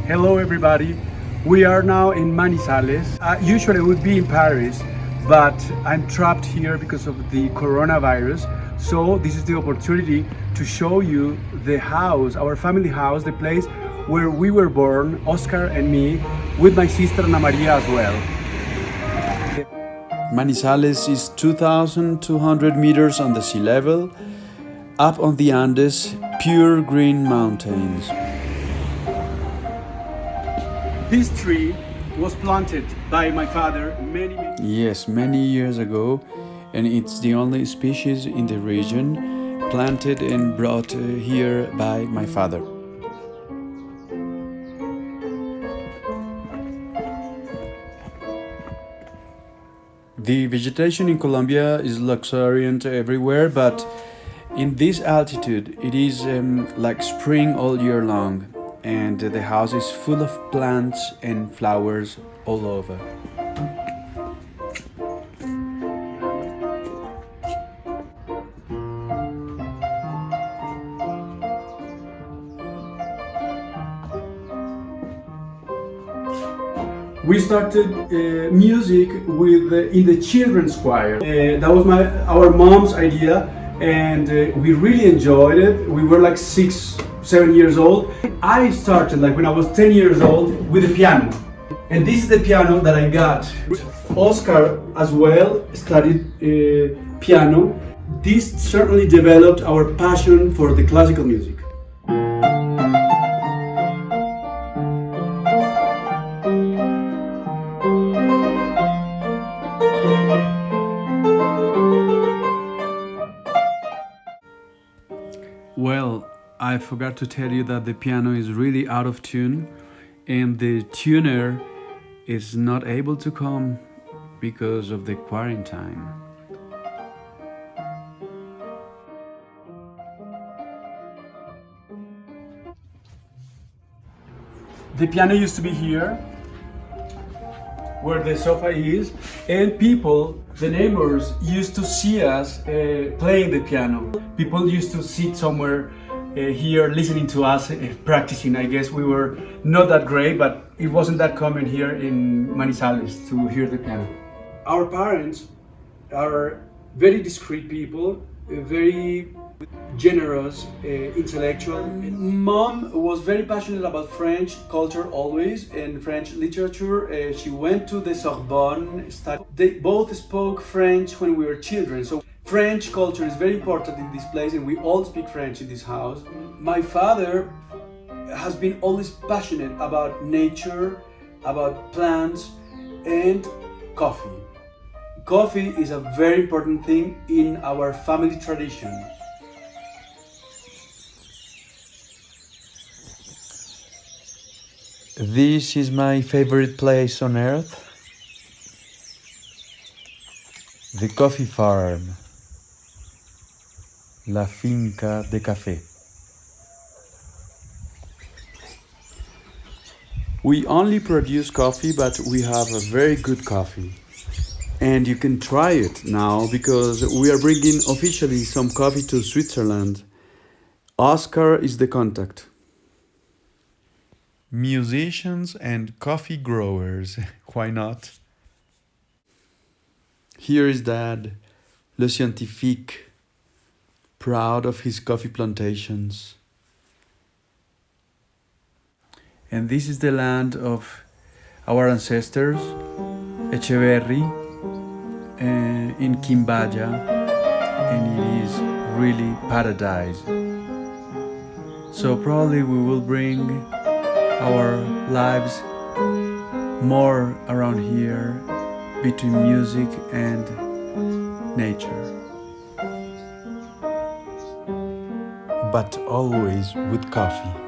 Hello everybody, we are now in Manizales. Usually I would be in Paris, but I'm trapped here because of the coronavirus. So this is the opportunity to show you the house, our family house, the place where we were born, Oscar and me, with my sister Ana Maria as well. Manizales is 2,200 meters on the sea level, up on the Andes, pure green mountains. This tree was planted by my father many years ago, and it's the only species in the region planted and brought here by my father. The vegetation in Colombia is luxuriant everywhere, but in this altitude it is like spring all year long, and the house is full of plants and flowers all over. We started music with in the children's choir. That was our mom's idea, and we really enjoyed it. We were like 6, 7 years old. I started like when I was 10 years old with the piano, and this is the piano that I got. Oscar as well studied piano. This certainly developed our passion for the classical music. Well, I forgot to tell you that the piano is really out of tune, and the tuner is not able to come because of the quarantine. The piano used to be here, where the sofa is, and people, the neighbors, used to see us playing the piano. People used to sit somewhere here listening to us practicing. I guess we were not that great, but it wasn't that common here in Manizales to hear the piano. Our parents are very discreet people, very generous, intellectual. Mom was very passionate about French culture always, and French literature. She went to the Sorbonne. They both spoke French when we were children, so French culture is very important in this place, and we all speak French in this house. My father has been always passionate about nature, about plants, and coffee. Coffee is a very important thing in our family tradition. This is my favorite place on earth, the coffee farm, la finca de café. We only produce coffee, but we have a very good coffee. And you can try it now because we are bringing officially some coffee to Switzerland. Oscar is the contact. Musicians and coffee growers, why not? Here is Dad, le scientifique, proud of his coffee plantations. And this is the land of our ancestors, Echeverry, in Quimbaya, and it is really paradise. So probably we will bring our lives more around here, between music and nature, but always with coffee.